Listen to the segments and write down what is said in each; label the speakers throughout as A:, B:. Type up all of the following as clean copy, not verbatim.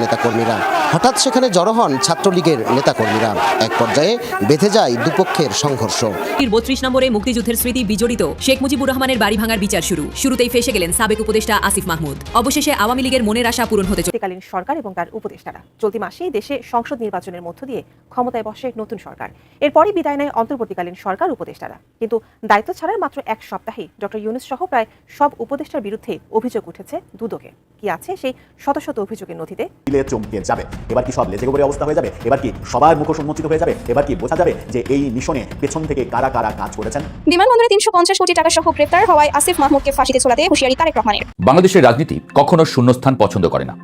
A: নেতাকর্মীরা। হঠাৎ সেখানে জড়ো হন ছাত্রলীগের নেতাকর্মীরা। এক পর্যায়ে বেঁধে যায় দুপক্ষের সংঘর্ষ।
B: 32 নম্বরে মুক্তিযুদ্ধের স্মৃতি বিজড়িত শেখ মুজিবুর রহমানের বাড়ি ভাঙার বিচার শুরু। শুরুতেই ফেসে গেলেন সাবেক উপদেষ্টা আসিফ মাহমুদ। অবশেষে আওয়ামী লীগের মনের আশা পূরণ হতে
C: তৎকালীন সরকার এবং তার উপদেষ্টারা চলতি মাসেই দেশে সংসদ নির্বাচনের মধ্য দিয়ে ক্ষমতায় বসে নতুন সরকার। এরপরই বিদায় নেয় অন্তর্বর্তীকালীন সরকার উপদেষ্টারা। কিন্তু দায়িত্ব ছাড়ার মাত্র এক সপ্তাহেই ডক্টর ইউনূস সহ প্রায় সব উপদেষ্টার বিরুদ্ধে অভিযোগ উঠেছে দুদকে। কি আছে সেই শত শত অভিযোগের নথিতে?
D: চমকে যাবে। এবার কি সব লেজে গোবরে অবস্থা হয়ে যাবে? এবার কি সবার মুখোশ উন্মোচিত হয়ে যাবে? এবার কি বোঝা যাবে যে এই মিশনে পেছন থেকে কারা কারা কাজ করেছেন?
E: বিমানবন্দরে 350 কোটি টাকা সহ গ্রেফতার হওয়ায় আসিফ মাহমুদকে ফাঁসিতে ঝোলাতে হুঁশিয়ারি তারেক রহমানের।
F: বাংলাদেশের রাজনীতি কখনো শূন্যস্থান পছন্দ করে না।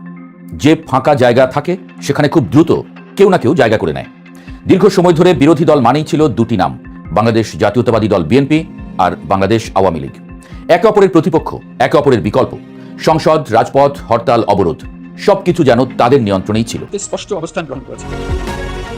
F: যে ফাঁকা জায়গা থাকে সেখানে খুব দ্রুত কেউ না কেউ জায়গা করে নেয়। দীর্ঘ সময় ধরে বিরোধী দল মানেই ছিল দুটি নাম, বাংলাদেশ জাতীয়তাবাদী দল বিএনপি আর বাংলাদেশ আওয়ামী লীগ। একে অপরের প্রতিপক্ষ, একে অপরের বিকল্প। সংসদ, রাজপথ, হরতাল, অবরোধ সবকিছু যেন তাদের নিয়ন্ত্রণেই ছিল।
G: স্পষ্ট অবস্থান গ্রহণ করেছে।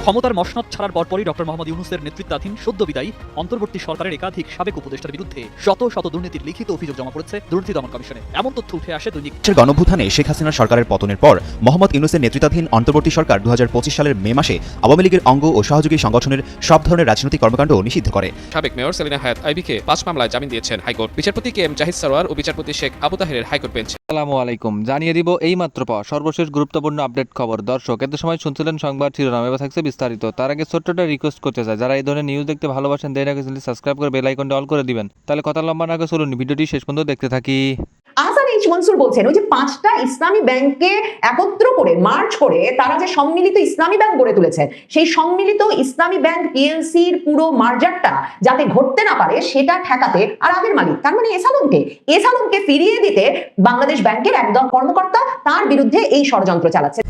G: ক্ষমতার মসনদ ছাড়ার পরপরই ডক্টর মোহাম্মদ ইউনূসের নেতৃত্বাধীন সদ্য বিদায়ী অন্তর্বর্তী সরকারের একাধিক সাবেক উপদেষ্টার বিরুদ্ধে শত শত দুর্নীতির লিখিত অভিযোগ জমা পড়েছে দুর্নীতি দমন কমিশনে। এমন তথ্য উঠে আসে দৈনিক।
H: গণঅভ্যুত্থানে শেখ হাসিনার সরকারের পতনের পর মোহাম্মদ ইউনূসের নেতৃত্বাধীন অন্তর্বর্তী সরকার 2025 সালের মে মাসে আওয়ামী লীগের অঙ্গ ও সহযোগী সংগঠনের সব ধরনের রাজনৈতিক কর্মকাণ্ড নিষিদ্ধ করে।
I: সাবেক মেয়র সেলিনা হায়াত আইবিকে 5 মামলায় জামিন দিয়েছেন হাইকোর্ট। বিচারপতি কে এম জাহিদ সরওয়ার ও বিচারপতি শেখ আবু তাহেরের হাইকোর্ট বেঞ্চ।
J: আসসালামু আলাইকুম, জানিয়ে দিব এই মাত্র পাওয়া সর্বশেষ গুরুত্বপূর্ণ আপডেট খবর। দর্শক, এত সময় শুনছিলেন সংবাদ শিরোনাম, এবার থাকছে বিস্তারিত। তার আগে ছোট্ট একটা রিকোয়েস্ট করতে চাই, যারা এই ধরনের নিউজ দেখতে ভালোবাসেন দেন আগে চ্যানেলটি সাবস্ক্রাইব করে বেল আইকনটা অল করে দিবেন। তাহলে কথা লম্বা না করে চলুন ভিডিওটি শেষ পর্যন্ত দেখতে থাকি।
K: আহসান এইচ মনসুর বলছেন ওই যে 5টা ইসলামী ব্যাংককে একত্র করে মার্চ করে তারা যে সম্মিলিত ইসলামী ব্যাংক গড়ে তুলেছেন, সেই সম্মিলিত ইসলামী ব্যাংক পিএলসির পুরো মার্জারটা যাতে ঘটতে না পারে সেটা ঠেকাতে আর আগের মালিক তার মানে এসালমকে ফিরিয়ে দিতে বাংলাদেশ ব্যাংকের একদল কর্মকর্তা তার বিরুদ্ধে এই ষড়যন্ত্র চালাচ্ছে।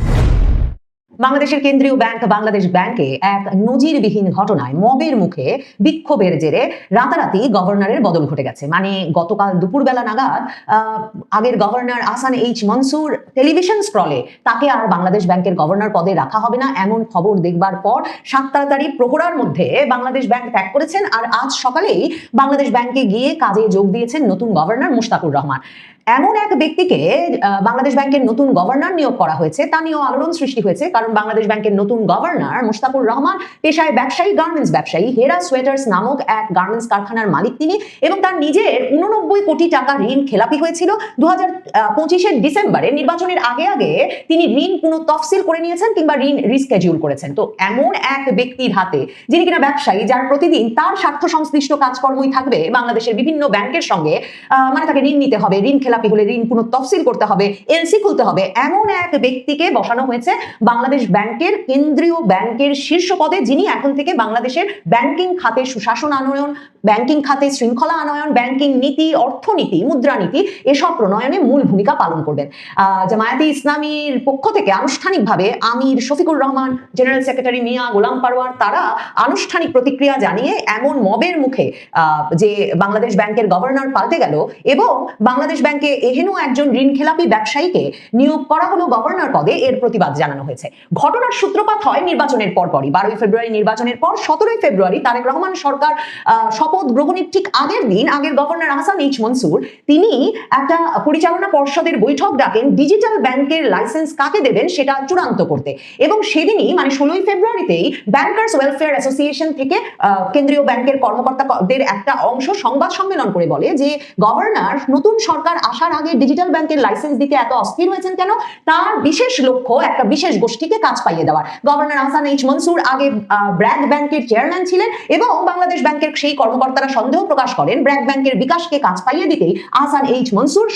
K: বাংলাদেশের কেন্দ্রীয় ব্যাংক বাংলাদেশ ব্যাংকে এক নজিরবিহীন ঘটনায় মবের মুখে বিক্ষোভের জেরে রাতারাতি গভর্নরের বদল ঘটে গেছে। মানে গতকাল দুপুরবেলা নাগাদ আগের governor Ahsan H Mansur television স্ক্রলে তাকে আর বাংলাদেশ ব্যাংকের গভর্নর পদে রাখা হবে না এমন খবর দেখবার পর 7 তাড়াতাড়ি প্রহরার মধ্যে বাংলাদেশ ব্যাংক ত্যাগ করেছেন। আর আজ সকালেই বাংলাদেশ ব্যাংকে গিয়ে কাজে যোগ দিয়েছেন নতুন গভর্নর মুশতাকুর রহমান। এমন এক ব্যক্তিকে বাংলাদেশ ব্যাংকের নতুন গভর্নর নিয়োগ করা হয়েছে, তা নিয়েও আলোড়ন সৃষ্টি হয়েছে। কারণ বাংলাদেশ ব্যাংকের নতুন গভর্নর মুশতাকুর রহমান পেশায় ব্যবসায়ী, গার্মেন্টস ব্যবসায়ী। হেরা সোয়েটার্স নামক এক গার্মেন্টস কারখানার মালিক তিনি, এবং তার নিজের 89 কোটি টাকা ঋণ খেলাপি হয়েছিল। 2025 ডিসেম্বরে নির্বাচনের আগে আগে তিনি ঋণ পুনঃতফসিল করে নিয়েছেন কিংবা ঋণ রিস্কেডিউল করেছেন। তো এমন এক ব্যক্তির হাতে, যিনি কিনা ব্যবসায়ী, যার প্রতিদিন তার স্বার্থ সংশ্লিষ্ট কাজকর্মই থাকবে বাংলাদেশের বিভিন্ন ব্যাংকের সঙ্গে, মানে তাকে ঋণ নিতে হবে, ঋণ খেলাপি হলে ঋণ পুনঃতফসিল করতে হবে, এলসি খুলতে হবে, এমন এক ব্যক্তিকে বসানো হয়েছে বাংলাদেশ ব্যাংকের কেন্দ্রীয় ব্যাংকের শীর্ষ পদে, যিনি এখন থেকে বাংলাদেশের ব্যাংকিং খাতে সুশাসন আনয়ন, ব্যাংকিং খাতে শৃঙ্খলা আনয়ন, ব্যাংকিং নীতি, অর্থনীতি, মুদ্রানীতি এসব প্রণয়নে মূল ভূমিকা পালন করবেন। জামায়াতে ইসলামীর পক্ষ থেকে আনুষ্ঠানিকভাবে আমির শফিকুর রহমান, জেনারেল সেক্রেটারি মিয়া গোলাম পারওয়ার তারা আনুষ্ঠানিক প্রতিক্রিয়া জানিয়ে এমন মবের মুখে যে বাংলাদেশ ব্যাংকের গভর্নর পাল্টে গেল এবং বাংলাদেশ ব্যাংকে এহেন একজন ঋণ খেলাপি ব্যবসায়ীকে নিয়োগ করা হলো গভর্নর পদে, এর প্রতিবাদ জানানো হয়েছে। ঘটনার সূত্রপাত হয় নির্বাচনের পরপরই। 12 ফেব্রুয়ারি নির্বাচনের পর 17 ফেব্রুয়ারি তারেক রহমান সরকার শপথ গ্রহণের ঠিক আগের দিন আগের গভর্নর আহসান এইচ মনসুর তিনি একটা পরিচালনা পর্ষদের বৈঠক ডাকেন ডিজিটাল ব্যাংকের লাইসেন্স কাকে দেবেন সেটা চূড়ান্ত করতে। এবং সেদিনই মানে 16 ফেব্রুয়ারিতেই ব্যাংকার্স ওয়েলফেয়ার অ্যাসোসিয়েশন থেকে কেন্দ্রীয় ব্যাংকের কর্মকর্তাদের একটা অংশ সংবাদ সম্মেলন করে বলে যে গভর্নর নতুন সরকার আসার আগে ডিজিটাল ব্যাংকের লাইসেন্স দিতে এত অস্থির হয়েছেন কেন? তার বিশেষ লক্ষ্য একটা বিশেষ গোষ্ঠীকে কাজ পাইয়ে দেওয়ার। গভর্নর আহসান এইচ মনসুর আগে ব্র্যাক ব্যাংকের চেয়ারম্যান ছিলেন এবং বাংলাদেশ ব্যাংকের সেই কর্মকর্তারা সন্দেহ প্রকাশ করেন ব্র্যাক ব্যাংকের বিকাশকে কাজ পাইয়ে দিতেই আহসান এইচ মনসুর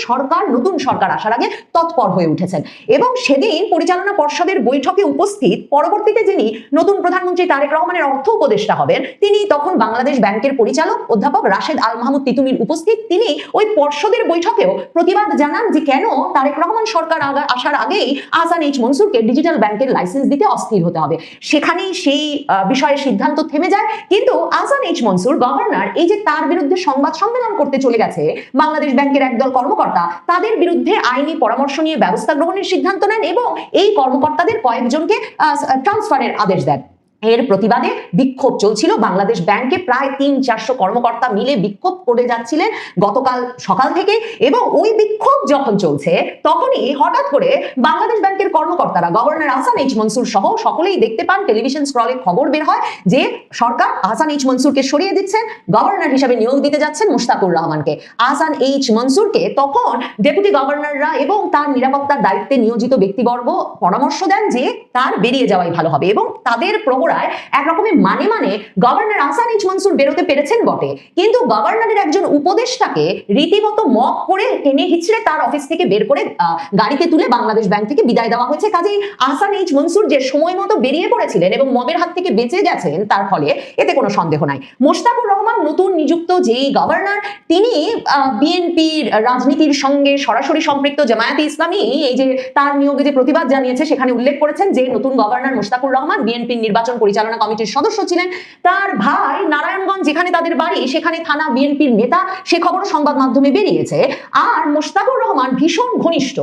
K: নতুন সরকার আসার আগে তৎপর হয়ে উঠেছেন। এবং সেদিন পরিচালনা পর্ষদের বৈঠকে উপস্থিত পরবর্তীতে যিনি নতুন প্রধানমন্ত্রী তারেক রহমানের অর্থ উপদেষ্টা হবেন, তিনি তখন বাংলাদেশ ব্যাংকের পরিচালক অধ্যাপক রাশেদ আল মাহমুদ তিতুমির উপস্থিত। তিনি ওই পর্ষদের বৈঠকেও প্রতিবাদ জানান যে কেন তারেক রহমান সরকার আসার আগেই আহসান এইচ মনসুরকে ডিজিটাল ব্যাংকের লাইসেন্স দিতে অস্থির হতে হবে। সেখানেই সেই বিষয়ে সিদ্ধান্ত থেমে যায়। কিন্তু আহসান এইচ মনসুর গভর্নর এই যে তার বিরুদ্ধে সংবাদ সম্মেলন করতে চলে গেছে বাংলাদেশ ব্যাংকের একদল কর্মকর্তা, তাদের বিরুদ্ধে আইনি পরামর্শ নিয়ে ব্যবস্থা গ্রহণের সিদ্ধান্ত নেন এবং এই কর্মকর্তাদের কয়েকজনকে ট্রান্সফারের আদেশ দেন। এর প্রতিবাদে বিক্ষোভ চলছিল। বাংলাদেশ ব্যাংকে প্রায় 300-400 কর্মকর্তা মিলে বিক্ষোভ করে যাচ্ছিলেন গতকাল সকাল থেকে, এবং ওই বিক্ষোভ যখন চলছে তখনই হঠাৎ করে বাংলাদেশ ব্যাংকের কর্মকর্তারা গভর্নর আহসান এইচ মনসুর সহ সকলেই দেখতে পান, টেলিভিশন স্ক্রলে খবর বের হয় যে সরকার আহসান এইচ মনসুরকে সরিয়ে দিচ্ছেন, গভর্নর হিসেবে নিয়োগ দিতে যাচ্ছেন মুশতাকুর রহমানকে। আহসান এইচ মনসুরকে তখন ডেপুটি গভর্নররা এবং তার নিরাপত্তার দায়িত্বে নিয়োজিত ব্যক্তিবর্গ পরামর্শ দেন যে তার বেরিয়ে যাওয়াই ভালো হবে, এবং তাদের একরকমের মানে গভর্নর আহসান এইচ মনসুর বেরোতে পেরেছেন বটে, কিন্তু গভর্নরের একজন উপদেষ্টাকে রীতিমতো মক করে টেনে হিচড়ে তার অফিস থেকে বের করে গাড়িতে তুলে বাংলাদেশ ব্যাংক থেকে বিদায় দেওয়া হয়েছে। কাজেই আহসান এইচ মনসুর যে সময় মতো বেরিয়ে পড়েছিলেন এবং মবের হাত থেকে বেঁচে গেছেন তার ফলে এতে কোনো সন্দেহ নাই। মোশতাকুর রহমান নতুন নিযুক্ত যেই গভর্নর, তিনি বিএনপির রাজনীতির সঙ্গে সরাসরি সম্পৃক্ত। জামায়াতে ইসলামী এই যে তার নিয়োগে যে প্রতিবাদ জানিয়েছে সেখানে উল্লেখ করেছেন যে নতুন গভর্নর মোশতাকুর রহমান বিএনপির নির্বাচন পরিচালনা কমিটির সদস্য ছিলেন, তার ভাই নারায়ণগঞ্জ যেখানে তাদের বাড়ি সেখানে থানা বিএনপির নেতা, সে খবরও সংবাদ মাধ্যমে বেরিয়েছে। আর মোশতাকুর রহমান ভীষণ ঘনিষ্ঠ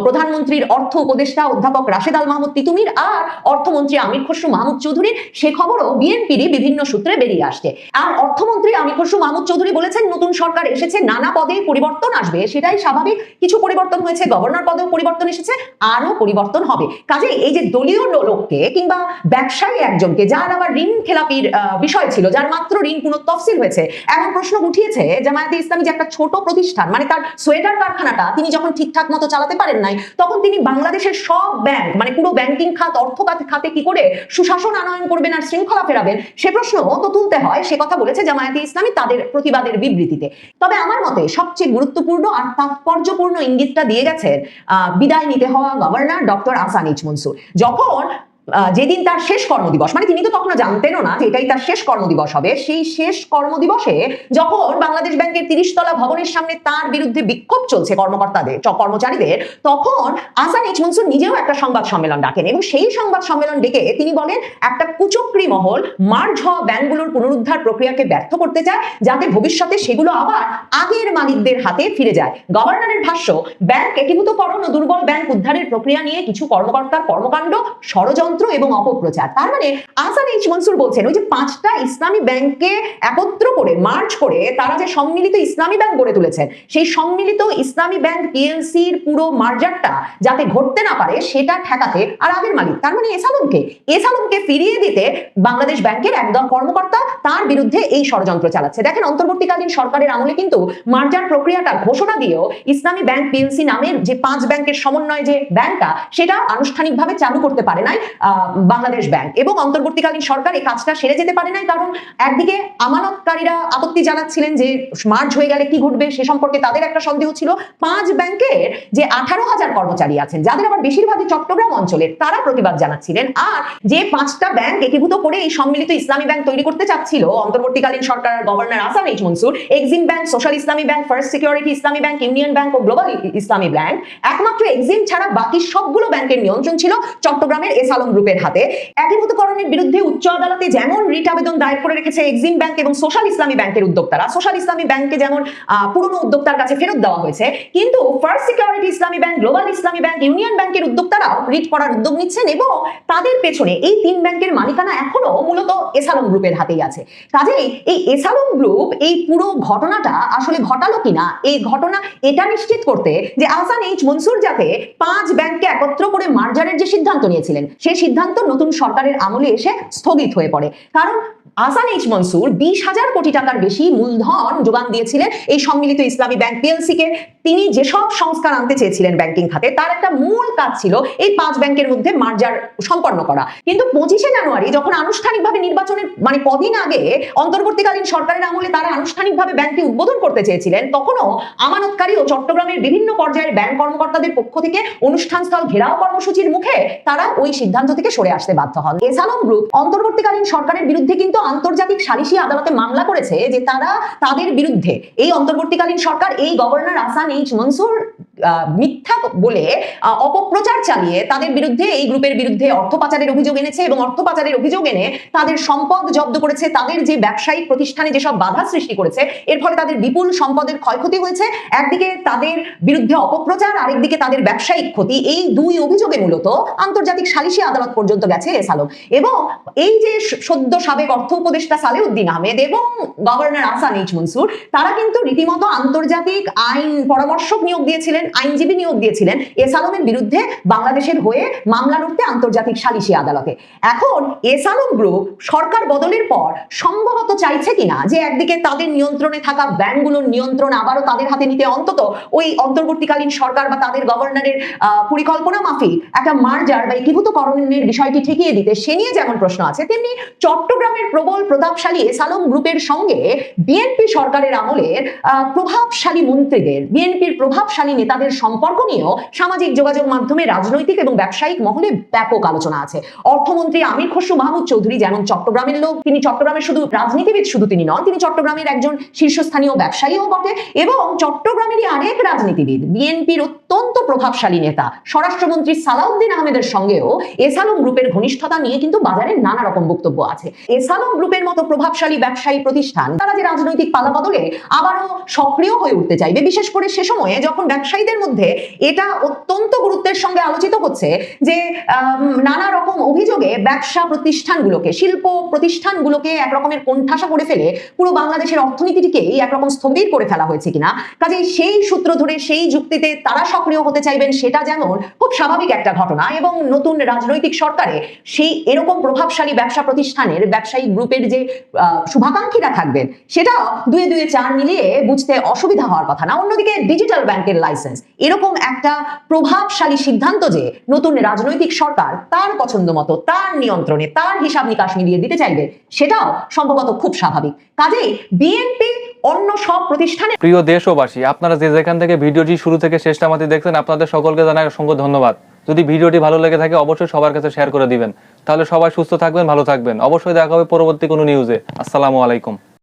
K: প্রধানমন্ত্রীর অর্থ উপদেষ্টা অধ্যাপক রাশেদ আল মাহমুদ তিতুমির আর অর্থমন্ত্রী আমির খসরু মাহমুদ চৌধুরীর, সে খবরও বিএনপিরই বিভিন্ন সূত্রে বেরিয়ে আসছে। আর অর্থমন্ত্রী আমির খসরু মাহমুদ চৌধুরী বলেছেন নতুন সরকার এসেছে, নানা পদে পরিবর্তন আসবে, সেটাই স্বাভাবিক। কিছু পরিবর্তন হয়েছে, গভর্নর পদেও পরিবর্তন এসেছে, আরো পরিবর্তন হবে। কাজে এই যে দলীয় লোককে কিংবা ব্যবসায়ী একজনকে যার আবার ঋণ খেলাপির বিষয় ছিল, যার মাত্র ঋণ পুনঃতফসিল হয়েছে, এমন প্রশ্ন উঠিয়েছে জামায়াতে ইসলামী যে একটা ছোট প্রতিষ্ঠান, মানে তার সোয়েটার কারখানাটা তিনি যখন ঠিকঠাক মতো চালাতে পারেন নাই, তখন তিনি বাংলাদেশের সব ব্যাংক, মানে পুরো ব্যাংকিং খাত, অর্থ খাতে কি করে সুশাসন আনয়ন করবেন আর শৃঙ্খলা ফেরাবেন, সে প্রশ্ন তো তুলতে হয়। সে কথা বলেছে জামায়াতে ইসলামী তাদের প্রতিবাদের বিবৃতিতে। তবে আমার মতে সবচেয়ে গুরুত্বপূর্ণ আর তাৎপর্যপূর্ণ ইঙ্গিতটা দিয়ে গেছেন বিদায় নিতে হওয়া governor doctor Ahsan H Mansur. যখন যেদিন তার শেষ কর্মদিবস, মানে তিনি তো তখন জানতেনও না যে এটাই তার শেষ কর্মদিবস হবে, সেই শেষ কর্মদিবসে যখন বাংলাদেশ ব্যাংকের 30 তলা ভবনের সামনে তার বিরুদ্ধে বিক্ষোভ চলছে কর্মচারীদের, তখন আহসান এইচ মনসুর নিজেও একটা সংবাদ সম্মেলন ডাকেন, এবং সেই সংবাদ সম্মেলন ডেকে তিনি বলেন একটা কুচক্রী মহল মার্জ হওয়া ব্যাংকগুলোর পুনরুদ্ধার প্রক্রিয়াকে ব্যর্থ করতে চায়, যাতে ভবিষ্যতে সেগুলো আবার আগের মালিকদের হাতে ফিরে যায়। গভর্নরের ভাষ্য, ব্যাংক একীভূতকরণ ও দুর্বল ব্যাংক উদ্ধারের প্রক্রিয়া নিয়ে কিছু কর্মকর্তার কর্মকাণ্ড, ষড়যন্ত্র এবং অপপ্রচার। তার মানে আহসান এইচ মনসুর বলছেন ওই যে 5টা ইসলামী ব্যাংককে একত্র করে মার্জ করে তারা যে সম্মিলিত ইসলামী ব্যাংক গড়ে তুলেছেন, সেই সম্মিলিত ইসলামী ব্যাংক পিএলসির পুরো মার্জারটা যাতে ঘটতে না পারে সেটা ঠেকাতে আর আগের মালিক, তার মানে এসালমকে ফিরিয়ে দিতে বাংলাদেশ ব্যাংকের একদল কর্মকর্তা তার বিরুদ্ধে এই ষড়যন্ত্র চালাচ্ছে। দেখেন, অন্তর্বর্তীকালীন সরকারের আমলে কিন্তু মার্জার প্রক্রিয়াটা ঘোষণা দিয়েও ইসলামী ব্যাংক পিএলসি নামের যে 5 ব্যাংকের সমন্বয় যে ব্যাংকটা, সেটা আনুষ্ঠানিকভাবে চালু করতে পারে নাই বাংলাদেশ ব্যাংক, এবং অন্তর্বর্তীকালীন সরকার এই কাজটা সেরে যেতে পারে নাই। কারণ একদিকে আমানতকারীরা আপত্তি জানাচ্ছিলেন যে মার্জ হয়ে গেলে কি ঘটবে, সে সম্পর্কে তাদের একটা সন্দেহ ছিল। 5 ব্যাংকের যে 18,000 কর্মচারী আছেন, যাদের আবার বেশিরভাগই চট্টগ্রাম অঞ্চলের, তারা প্রতিবাদ জানাচ্ছিলেন। আর যে 5টা ব্যাংক একীভূত করে এই সম্মিলিত ইসলামী ব্যাংক তৈরি করতে চাচ্ছিল অন্তর্বর্তীকালীন সরকার governor Ahsan H Mansur, Exim bank, social Islami bank, first security Islami bank, union bank ও গ্লোবাল ইসলামী ব্যাংক, একমাত্র এক্সিম ছাড়া বাকি সবগুলো ব্যাংকের নিয়ন্ত্রণ ছিল চট্টগ্রামের এসালম গ্রুপের হাতে। একীভূতকরণের বিরুদ্ধে উচ্চ আদালতে যেমন রিট আবেদন দায়ের করে রেখেছে এক্সিম ব্যাংক এবং সোশ্যাল ইসলামী ব্যাংকের উদ্যোক্তারা, সোশ্যাল ইসলামী ব্যাংকে যেমন পুরনো উদ্যোক্তার কাছে ফেরত দেওয়া হয়েছে, কিন্তু first security Islami bank, global Islami bank, union ব্যাংকের উদ্যোক্তারাও রিট করার উদ্যোগ নিচ্ছেন, এবং তাদের পেছনে এই 3 ব্যাংকের মালিকানা এখনো মূলত এসালম গ্রুপের হাতেই আছে। কাজেই এই এসালম গ্রুপ এই পুরো ঘটনাটা আসলে ঘটালো কিনা, এই ঘটনা এটা নিশ্চিত করতে যে আহসান এইচ মনসুর যাতে 5 ব্যাংককে একত্র করে মার্জারের যে সিদ্ধান্ত নিয়েছিলেন, সেই সিদ্ধান্ত নতুন সরকারের আমলে এসে স্থগিত হয়ে পড়ে। কারণ আহসান এইচ মনসুর 20,000 কোটি টাকার বেশি মূলধন যোগান দিয়েছিলেন এই সম্মিলিত ইসলামী ব্যাংক পিএলসি কে। তিনি যেসব সংস্কার আনতে চেয়েছিলেন ব্যাংকিং খাতে, তার একটা মূল কাজ ছিল এই 5 ব্যাংকের মধ্যে মার্জার সম্পন্ন করা। কিন্তু 25শে জানুয়ারি যখন আনুষ্ঠানিকভাবে নির্বাচনের মানে কদিন আগে অন্তর্বর্তীকালীন সরকারের আমলে তারা আনুষ্ঠানিকভাবে ব্যাংকটি উদ্বোধন করতে চেয়েছিলেন, তখনও আমানতকারী ও চট্টগ্রামের বিভিন্ন পর্যায়ের ব্যাংক কর্মকর্তাদের পক্ষ থেকে অনুষ্ঠানস্থল ঘেরাও কর্মসূচির মুখে তারা ওই সিদ্ধান্ত থেকে সরে আসতে বাধ্য হন। এসালম গ্রুপ অন্তর্বর্তীকালীন সরকারের বিরুদ্ধে কিন্তু আন্তর্জাতিক সালিসি আদালতে মামলা করেছে যে তারা তাদের বিরুদ্ধে এই অন্তর্বর্তীকালীন সরকার এই গভর্নর আহসান এইচ মনসুর মিথ্যা বলে অপপ্রচার চালিয়ে তাদের বিরুদ্ধে, এই গ্রুপের বিরুদ্ধে অর্থ পাচারের অভিযোগ এনেছে এবং অর্থ পাচারের অভিযোগ এনে তাদের সম্পদ জব্দ করেছে, তাদের যে ব্যবসায়িক প্রতিষ্ঠানে যেসব বাধা সৃষ্টি করেছে, এর ফলে তাদের বিপুল সম্পদের ক্ষয়ক্ষতি হয়েছে। একদিকে তাদের বিরুদ্ধে অপপ্রচার, আরেকদিকে তাদের ব্যবসায়িক ক্ষতি, এই দুই অভিযোগে মূলত আন্তর্জাতিক সালিসি আদালত পর্যন্ত গেছে এস আলম। এবং এই যে সদ্য সাবেক অর্থ উপদেষ্টা সালেউদ্দিন আহমেদ এবং গভর্নর আহসান এইচ মনসুর, তারা কিন্তু রীতিমতো আন্তর্জাতিক আইন পরামর্শক নিয়োগ দিয়েছিলেন, আইনজীবী নিয়োগ দিয়েছিলেন এস আলমের বিরুদ্ধে বাংলাদেশের হয়ে মামলা লড়তে আন্তর্জাতিক সালিসি আদালতে। এখন এস আলম গ্রুপ সরকার বদলের পর সম্ভবত চাইছে কিনা যে একদিকে তাদের নিয়ন্ত্রণে থাকা ব্যাংকগুলোর নিয়ন্ত্রণ আবারও তাদের হাতে নিতে, অন্তত ওই অন্তর্বর্তীকালীন সরকার বা তাদের গভর্নরের পরিকল্পনা মাফিক একটা মার্জার বা একীভূতকরণের বিষয়টি ঠেকিয়ে দিতে, সে নিয়ে যেমন প্রশ্ন আছে, তেমনি চট্টগ্রামের প্রবল প্রতাপশালী এস আলম গ্রুপের সঙ্গে বিএনপি সরকারের আমলের প্রভাবশালী মন্ত্রীদের, বিএনপির প্রভাবশালী নেতাদের সম্পর্ক নিয়েও সামাজিক যোগাযোগ মাধ্যমে, রাজনৈতিক এবং ব্যবসায়িক মহলে ব্যাপক আলোচনা আছে। অর্থমন্ত্রী আমির খসরু মাহমুদ চৌধুরী যেমন চট্টগ্রামের লোক, তিনি চট্টগ্রামের শুধু রাজনীতিবিদ শুধু তিনি নন, তিনি চট্টগ্রামের একজন শীর্ষস্থানীয় ব্যবসায়ীও বটে। এবং চট্টগ্রামেরই আরেক রাজনীতিবিদ, বিএনপির অত্যন্ত প্রভাবশালী নেতা স্বরাষ্ট্রমন্ত্রী সালাউদ্দিন আহমেদের সঙ্গেও এস আলম গ্রুপের ঘনিষ্ঠতা নিয়ে কিন্তু বাজারে নানা রকম বক্তব্য আছে। এস আলম গ্রুপের মতো প্রভাবশালী ব্যবসায়ী প্রতিষ্ঠান তারা যে রাজনৈতিক পালাবদলে আবারও সক্রিয় হয়ে উঠতে চাইবে, বিশেষ করে সে সময়ে যখন ব্যবসায়ীদের মধ্যে এটা অত্যন্ত গুরুত্বের সঙ্গে আলোচিত হচ্ছে যে নানা রকম অভিযোগে ব্যবসা প্রতিষ্ঠানগুলোকে, শিল্প প্রতিষ্ঠানগুলোকে একরকমের কোণঠাসা করে ফেলে পুরো বাংলাদেশের অর্থনীতিটিকেই একরকম স্থবির করে ফেলা হয়েছে কিনা। কাজেই সেই সূত্র ধরে সেই যুক্তিতে তারা সক্রিয় হতে চাইবেন, সেটা যেমন খুব স্বাভাবিক একটা ঘটনা। এবং নতুন রাজনৈতিক সরকারে সেই এরকম প্রভাবশালী ব্যবসা প্রতিষ্ঠানের ব্যবসায়িক গ্রুপের যে শুভাকাঙ্ক্ষীরা থাকবেন, সেটা দুয়ে দুয়ে চার মিলিয়ে বুঝতে অসুবিধা হওয়ার কথা না। অন্যদিকে ডিজিটাল ব্যাংকের লাইসেন্স, এরকম একটা প্রভাবশালী সিদ্ধান্ত যে নতুন রাজনৈতিক সরকার তার পছন্দ মতো, তার নিয়ন্ত্রণে, তার হিসাব নিকাশ মিলিয়ে দিতে চাইবে, সেটাও সম্ভবত খুব স্বাভাবিক। কাজেই বিএনপি অন্য সব প্রতিষ্ঠানে।
J: প্রিয় দেশবাসী, আপনারা যে যেখান থেকে ভিডিওটি শুরু থেকে শেষটা মাত্র দেখছেন, আপনাদের সকলকে জানাই অসংখ্য ধন্যবাদ। যদি ভিডিওটি ভালো লেগে থাকে অবশ্যই সবার কাছে শেয়ার করে দিবেন, তাহলে সবাই সুস্থ থাকবেন, ভালো থাকবেন। অবশ্যই দেখা হবে পরবর্তী কোনো নিউজে। আসসালামু আলাইকুম।